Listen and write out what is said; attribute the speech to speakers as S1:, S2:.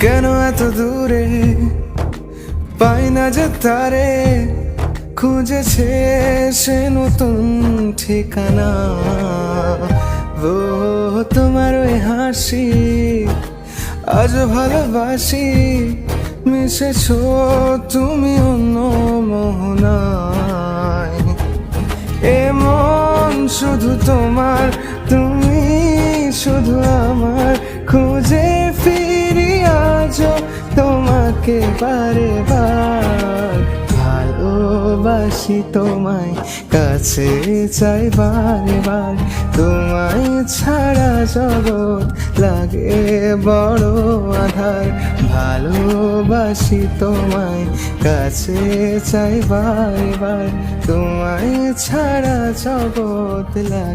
S1: কেন এত দূরে পাই না যে তারে, খুঁজেছে সে নতুন ঠিকানা। ও তোমার ওই হাসি আজ ভালোবাসি, মিশেছো তুমি অন্য মোহনায়। এমন শুধু তোমার, তুমি শুধু আমার, খুঁজে ফিরি আজও তোমাকে বারে বার। ভালোবাসি তোমায়, কাছে চাই বারে বার, তোমায় ছাড়া জগৎ লাগে বড় আধার। ভালোবাসি তোমায়, কাছে চাই বারে বার, তোমায় ছাড়া জগৎ লাগে